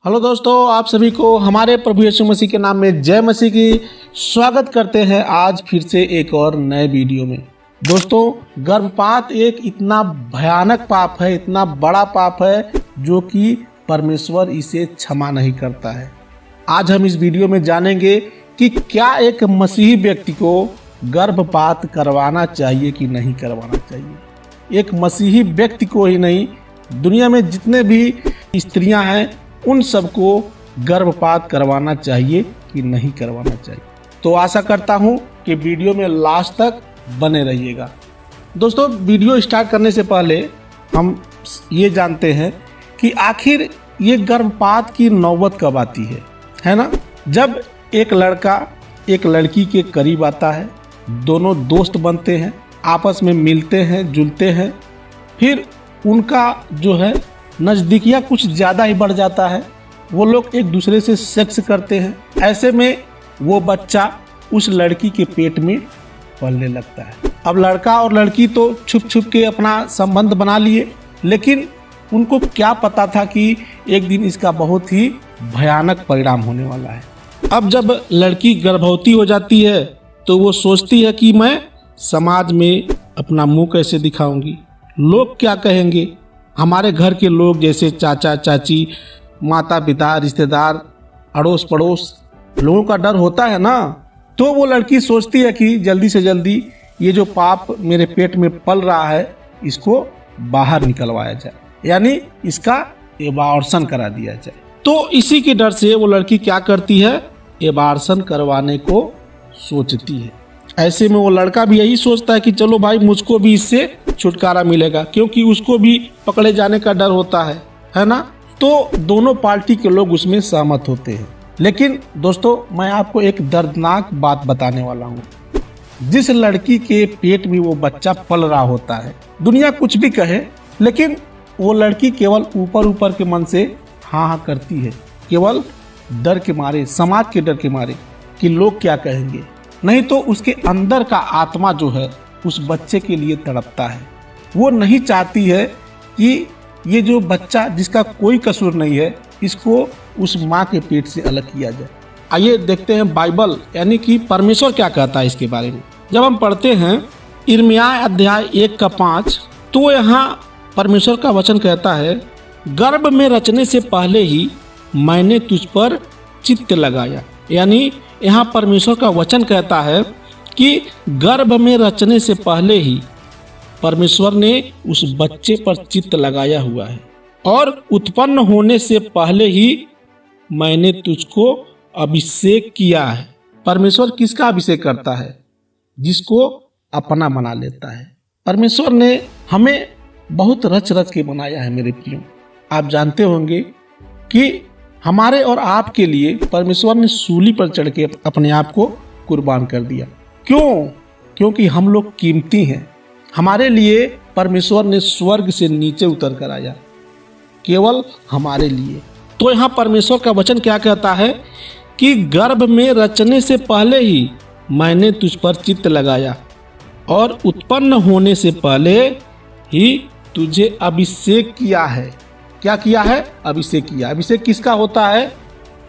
Hello दोस्तों, आप सभी को हमारे प्रभु यीशु मसीह के नाम में जय मसीह की स्वागत करते हैं आज फिर से एक और नए वीडियो में। दोस्तों, गर्भपात एक इतना भयानक पाप है, इतना बड़ा पाप है जो कि परमेश्वर इसे क्षमा नहीं करता है। आज हम इस वीडियो में जानेंगे कि क्या एक मसीही व्यक्ति को गर्भपात करवाना चाहिए कि नहीं करवाना चाहिए। एक मसीही व्यक्ति को ही नहीं, दुनिया में जितने भी स्त्रियां हैं उन सबको गर्भपात करवाना चाहिए कि नहीं करवाना चाहिए। तो आशा करता हूं कि वीडियो में लास्ट तक बने रहिएगा। दोस्तों, वीडियो स्टार्ट करने से पहले हम ये जानते हैं कि आखिर ये गर्भपात की नौबत कब आती है ना। जब एक लड़का एक लड़की के करीब आता है, दोनों दोस्त बनते हैं, आपस में मिलते हैं जुलते हैं, फिर उनका जो है नज़दीकियाँ कुछ ज़्यादा ही बढ़ जाता है। वो लोग एक दूसरे से सेक्स करते हैं। ऐसे में वो बच्चा उस लड़की के पेट में पलने लगता है। अब लड़का और लड़की तो छुप छुप के अपना संबंध बना लिए, लेकिन उनको क्या पता था कि एक दिन इसका बहुत ही भयानक परिणाम होने वाला है। अब जब लड़की गर्भवती हो जाती है तो वो सोचती है कि मैं समाज में अपना मुंह कैसे दिखाऊंगी, लोग क्या कहेंगे। हमारे घर के लोग जैसे चाचा चाची, माता पिता, रिश्तेदार, अड़ोस पड़ोस, लोगों का डर होता है ना। तो वो लड़की सोचती है कि जल्दी से जल्दी ये जो पाप मेरे पेट में पल रहा है इसको बाहर निकलवाया जाए, यानी इसका एबार्शन करा दिया जाए। तो इसी के डर से वो लड़की क्या करती है, एबार्शन करवाने को सोचती है। ऐसे में वो लड़का भी यही सोचता है कि चलो भाई, मुझको भी इससे छुटकारा मिलेगा, क्योंकि उसको भी पकड़े जाने का डर होता है ना। तो दोनों पार्टी के लोग उसमें सहमत होते हैं। लेकिन दोस्तों, मैं आपको एक दर्दनाक बात बताने वाला हूँ। जिस लड़की के पेट में वो बच्चा पल रहा होता है, दुनिया कुछ भी कहे, लेकिन वो लड़की केवल ऊपर ऊपर के मन से हाँ हाँ करती है, केवल डर के मारे, समाज के डर के मारे कि लोग क्या कहेंगे। नहीं तो उसके अंदर का आत्मा जो है उस बच्चे के लिए तड़पता है। वो नहीं चाहती है कि ये जो बच्चा जिसका कोई कसूर नहीं है, इसको उस माँ के पेट से अलग किया जाए। आइए देखते हैं बाइबल यानी कि परमेश्वर क्या कहता है इसके बारे में। जब हम पढ़ते हैं यिर्मयाह अध्याय 1:5, तो यहाँ परमेश्वर का वचन कहता है, गर्भ में रचने से पहले ही मैंने तुझ पर चित्त लगाया। यानी यहाँ परमेश्वर का वचन कहता है कि गर्भ में रचने से पहले ही परमेश्वर ने उस बच्चे पर चित्त लगाया हुआ है, और उत्पन्न होने से पहले ही मैंने तुझको अभिषेक किया है। परमेश्वर किसका अभिषेक करता है? जिसको अपना बना लेता है। परमेश्वर ने हमें बहुत रच रच के बनाया है मेरे प्रियो। आप जानते होंगे कि हमारे और आपके लिए परमेश्वर ने सूली पर चढ़ के अपने आप को कुर्बान कर दिया। क्यों? क्योंकि हम लोग कीमती हैं। हमारे लिए परमेश्वर ने स्वर्ग से नीचे उतर कर आया, केवल हमारे लिए। तो यहाँ परमेश्वर का वचन क्या कहता है कि गर्भ में रचने से पहले ही मैंने तुझ पर चित्त लगाया, और उत्पन्न होने से पहले ही तुझे अभिषेक किया है। क्या किया है? अभिषेक किया। अभिषेक किसका होता है?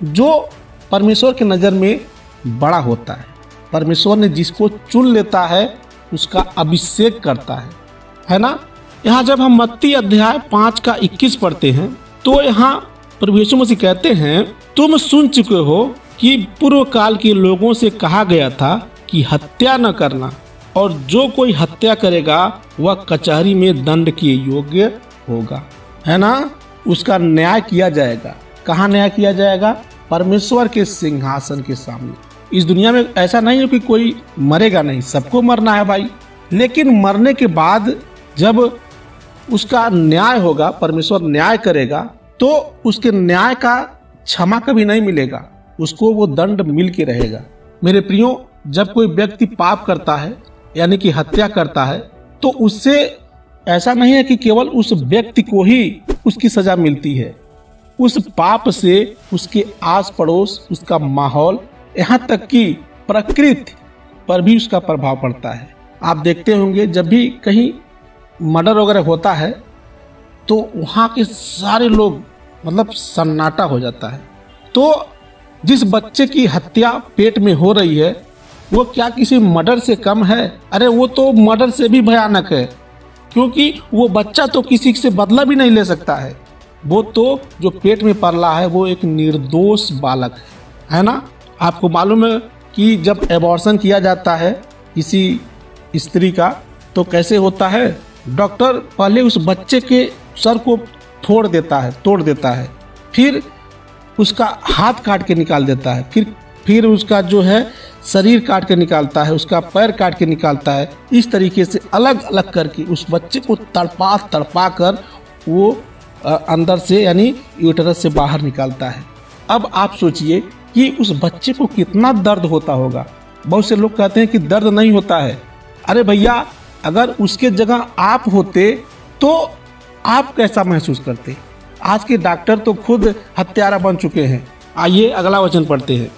जो परमेश्वर की नज़र में बड़ा होता है। परमेश्वर ने जिसको चुन लेता है उसका अभिषेक करता है ना। यहाँ जब हम मत्ती अध्याय 5:21 पढ़ते हैं, तो यहाँ प्रभु यीशु मसीह कहते हैं, तुम सुन चुके हो कि पूर्व काल के लोगों से कहा गया था कि हत्या न करना, और जो कोई हत्या करेगा वह कचहरी में दंड के योग्य होगा, है ना। उसका न्याय किया जाएगा। कहाँ न्याय किया जाएगा? परमेश्वर के सिंहासन के सामने। इस दुनिया में ऐसा नहीं है कि कोई मरेगा नहीं, सबको मरना है भाई। लेकिन मरने के बाद जब उसका न्याय होगा, परमेश्वर न्याय करेगा, तो उसके न्याय का क्षमा कभी नहीं मिलेगा, उसको वो दंड मिल के रहेगा। मेरे प्रियो, जब कोई व्यक्ति पाप करता है यानी कि हत्या करता है, तो उससे ऐसा नहीं है कि केवल उस व्यक्ति को ही उसकी सजा मिलती है। उस पाप से उसके आस पड़ोस, उसका माहौल, यहाँ तक कि प्रकृति पर भी उसका प्रभाव पड़ता है। आप देखते होंगे जब भी कहीं मर्डर वगैरह होता है तो वहाँ के सारे लोग मतलब सन्नाटा हो जाता है। तो जिस बच्चे की हत्या पेट में हो रही है वो क्या किसी मर्डर से कम है? अरे वो तो मर्डर से भी भयानक है, क्योंकि वो बच्चा तो किसी से बदला भी नहीं ले सकता है। वो तो जो पेट में पल रहा है वो एक निर्दोष बालक है ना। आपको मालूम है कि जब एबॉर्शन किया जाता है किसी स्त्री का तो कैसे होता है? डॉक्टर पहले उस बच्चे के सर को तोड़ देता है, फिर उसका हाथ काट के निकाल देता है, फिर उसका जो है शरीर काट के निकालता है, उसका पैर काट के निकालता है। इस तरीके से अलग अलग करके उस बच्चे को तड़पा कर वो अंदर से यानी यूटरस से बाहर निकालता है। अब आप सोचिए कि उस बच्चे को कितना दर्द होता होगा। बहुत से लोग कहते हैं कि दर्द नहीं होता है। अरे भैया, अगर उसके जगह आप होते तो आप कैसा महसूस करते? आज के डॉक्टर तो खुद हत्यारा बन चुके हैं। आइए अगला वचन पढ़ते हैं।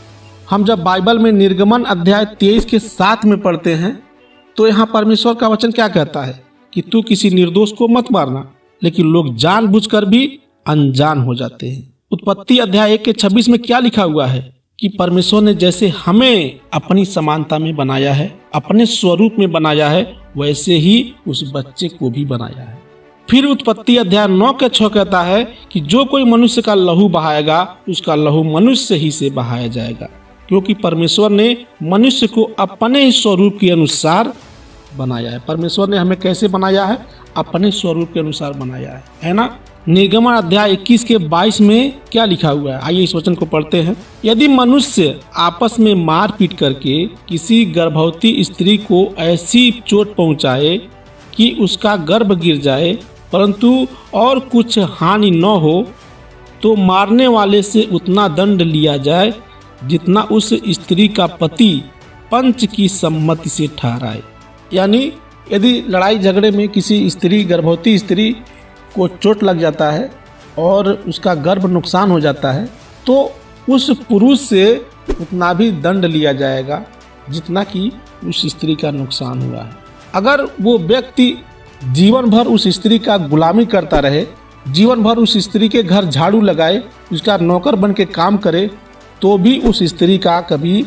हम जब बाइबल में निर्गमन अध्याय 23 के 7 में पढ़ते हैं तो यहाँ परमेश्वर का वचन क्या कहता है कि तू किसी निर्दोष को मत मारना, लेकिन लोग जानबूझकर भी अनजान हो जाते हैं। उत्पत्ति अध्याय 1 के 26 में क्या लिखा हुआ है कि परमेश्वर ने जैसे हमें अपनी समानता में बनाया है, अपने स्वरूप में बनाया है, वैसे ही उस बच्चे को भी बनाया है। फिर उत्पत्ति अध्याय 9 के 6 कहता है कि जो कोई मनुष्य का लहू बहाएगा उसका लहू मनुष्य ही से बहाया जाएगा, क्योंकि परमेश्वर ने मनुष्य को अपने ही स्वरूप के अनुसार बनाया है। परमेश्वर ने हमें कैसे बनाया है? अपने स्वरूप के अनुसार बनाया है ना। निर्गमन अध्याय 21 के 22 में क्या लिखा हुआ है? आइए इस वचन को पढ़ते हैं। यदि मनुष्य आपस में मारपीट करके किसी गर्भवती स्त्री को ऐसी चोट पहुंचाए कि उसका गर्भ गिर जाए परंतु और कुछ हानि न हो, तो मारने वाले से उतना दंड लिया जाए जितना उस स्त्री का पति पंच की सम्मति से ठहराए। यानी यदि लड़ाई झगड़े में किसी स्त्री, गर्भवती स्त्री को चोट लग जाता है और उसका गर्भ नुकसान हो जाता है तो उस पुरुष से उतना भी दंड लिया जाएगा जितना कि उस स्त्री का नुकसान हुआ है। अगर वो व्यक्ति जीवन भर उस स्त्री का गुलामी करता रहे, जीवन भर उस स्त्री के घर झाड़ू लगाए, उसका नौकर बन के काम करे, तो भी उस स्त्री का कभी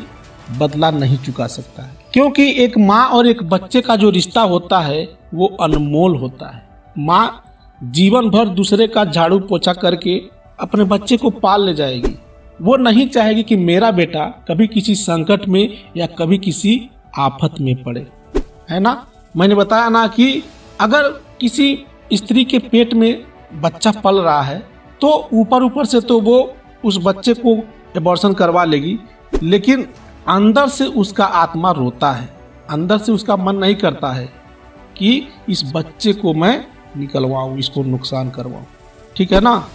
बदला नहीं चुका सकता है, क्योंकि एक माँ और एक बच्चे का जो रिश्ता होता है वो अनमोल होता है। माँ जीवन भर दूसरे का झाड़ू पोछा करके अपने बच्चे को पाल ले जाएगी। वो नहीं चाहेगी कि मेरा बेटा कभी किसी संकट में या कभी किसी आफत में पड़े, है ना। मैंने बताया ना कि अगर किसी स्त्री के पेट में बच्चा पल रहा है तो ऊपर से तो वो उस बच्चे को एबॉर्शन करवा लेगी, लेकिन अंदर से उसका आत्मा रोता है, अंदर से उसका मन नहीं करता है कि इस बच्चे को मैं निकलवाऊं, इसको नुकसान करवाऊं, ठीक है ना।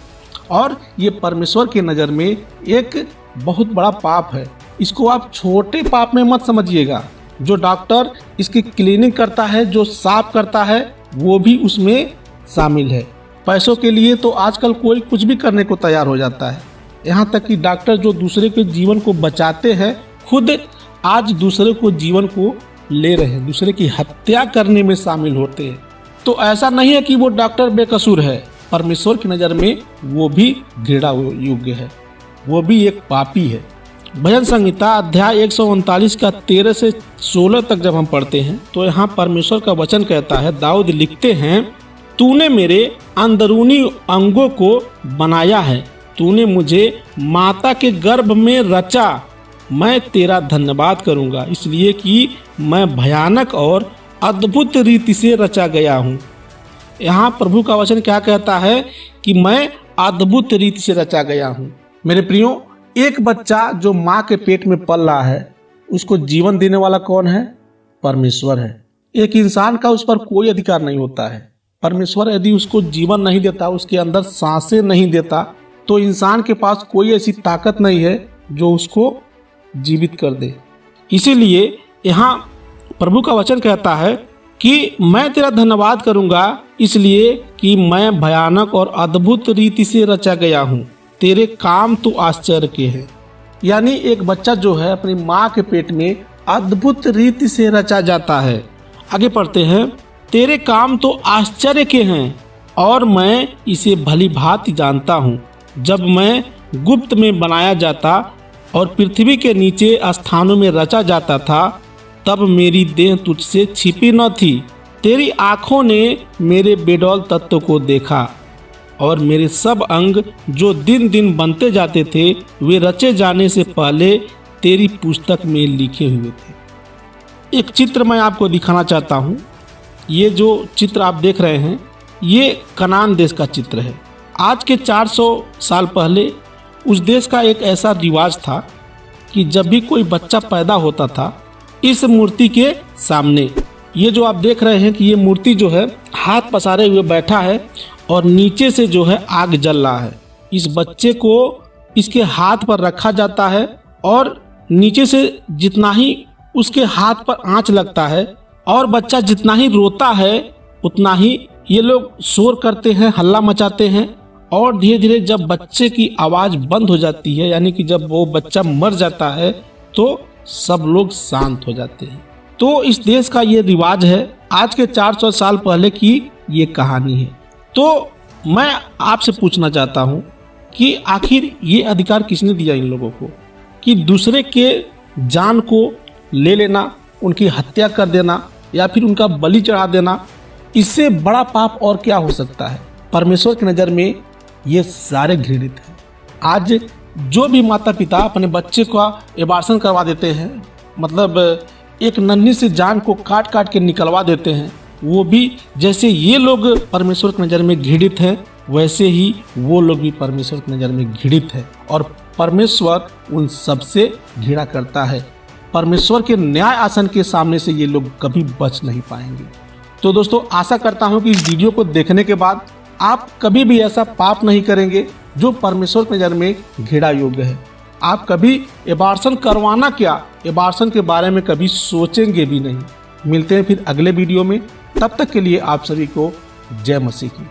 और ये परमेश्वर की नज़र में एक बहुत बड़ा पाप है। इसको आप छोटे पाप में मत समझिएगा। जो डॉक्टर इसकी क्लीनिंग करता है, जो साफ करता है, वो भी उसमें शामिल है। पैसों के लिए तो आजकल कोई कुछ भी करने को तैयार हो जाता है। यहाँ तक कि डॉक्टर जो दूसरे के जीवन को बचाते हैं खुद आज दूसरे को जीवन को ले रहे हैं, दूसरे की हत्या करने में शामिल होते हैं। तो ऐसा नहीं है कि वो डॉक्टर बेकसूर है। परमेश्वर की नज़र में वो भी घृणा योग्य है, वो भी एक पापी है। भजन संहिता अध्याय 139 का 13 से 16 तक जब हम पढ़ते हैं तो यहाँ परमेश्वर का वचन कहता है, दाऊद लिखते हैं, तूने मेरे अंदरूनी अंगों को बनाया है, तूने मुझे माता के गर्भ में रचा। मैं तेरा धन्यवाद करूँगा, इसलिए कि मैं भयानक और अद्भुत रीति से रचा गया हूँ। यहाँ प्रभु का वचन क्या कहता है कि मैं अद्भुत रीति से रचा गया हूँ। मेरे प्रियो, एक बच्चा जो माँ के पेट में पल रहा है उसको जीवन देने वाला कौन है? परमेश्वर है। एक इंसान का उस पर कोई अधिकार नहीं होता है। परमेश्वर यदि उसको जीवन नहीं देता, उसके अंदर सांसें नहीं देता, तो इंसान के पास कोई ऐसी ताकत नहीं है जो उसको जीवित कर दे। इसीलिए यहाँ प्रभु का वचन कहता है कि मैं तेरा धन्यवाद करूँगा, इसलिए कि मैं भयानक और अद्भुत रीति से रचा गया हूँ, तेरे काम तो आश्चर्य के हैं। यानी एक बच्चा जो है अपनी माँ के पेट में अद्भुत रीति से रचा जाता है। आगे पढ़ते हैं, तेरे काम तो आश्चर्य के हैं और मैं इसे भली भांति जानता हूँ। जब मैं गुप्त में बनाया जाता और पृथ्वी के नीचे स्थानों में रचा जाता था, तब मेरी देह तुझसे छिपी न थी। तेरी आँखों ने मेरे बेडौल तत्व को देखा और मेरे सब अंग जो दिन दिन बनते जाते थे, वे रचे जाने से पहले तेरी पुस्तक में लिखे हुए थे। एक चित्र मैं आपको दिखाना चाहता हूँ। ये जो चित्र आप देख रहे हैं, ये कनान देश का चित्र है। आज के 400 साल पहले उस देश का एक ऐसा रिवाज था कि जब भी कोई बच्चा पैदा होता था, इस मूर्ति के सामने, ये जो आप देख रहे हैं कि ये मूर्ति जो है हाथ पसारे हुए बैठा है और नीचे से जो है आग जल रहा है। इस बच्चे को इसके हाथ पर रखा जाता है और नीचे से जितना ही उसके हाथ पर आंच लगता है और बच्चा जितना ही रोता है, उतना ही ये लोग शोर करते हैं, हल्ला मचाते हैं। और धीरे धीरे जब बच्चे की आवाज़ बंद हो जाती है, यानी कि जब वो बच्चा मर जाता है, तो सब लोग शांत हो जाते हैं। तो इस देश का ये रिवाज है। आज के 400 साल पहले की ये कहानी है। तो मैं आपसे पूछना चाहता हूँ कि आखिर ये अधिकार किसने दिया इन लोगों को कि दूसरे के जान को ले लेना, उनकी हत्या कर देना या फिर उनका बलि चढ़ा देना? इससे बड़ा पाप और क्या हो सकता है? परमेश्वर की नज़र में ये सारे घृणित हैं। आज जो भी माता पिता अपने बच्चे का एबार्शन करवा देते हैं, मतलब एक नन्ही सी जान को काट काट के निकलवा देते हैं, वो भी जैसे ये लोग परमेश्वर की नज़र में घृणित हैं, वैसे ही वो लोग भी परमेश्वर की नज़र में घृणित है और परमेश्वर उन सबसे घृणा करता है। परमेश्वर के न्याय आसन के सामने से ये लोग कभी बच नहीं पाएंगे। तो दोस्तों, आशा करता हूँ कि इस वीडियो को देखने के बाद आप कभी भी ऐसा पाप नहीं करेंगे जो परमेश्वर की नज़र में घृणा योग्य है। आप कभी एबार्शन करवाना क्या, एबार्शन के बारे में कभी सोचेंगे भी नहीं। मिलते हैं फिर अगले वीडियो में। तब तक के लिए आप सभी को जय मसीह की।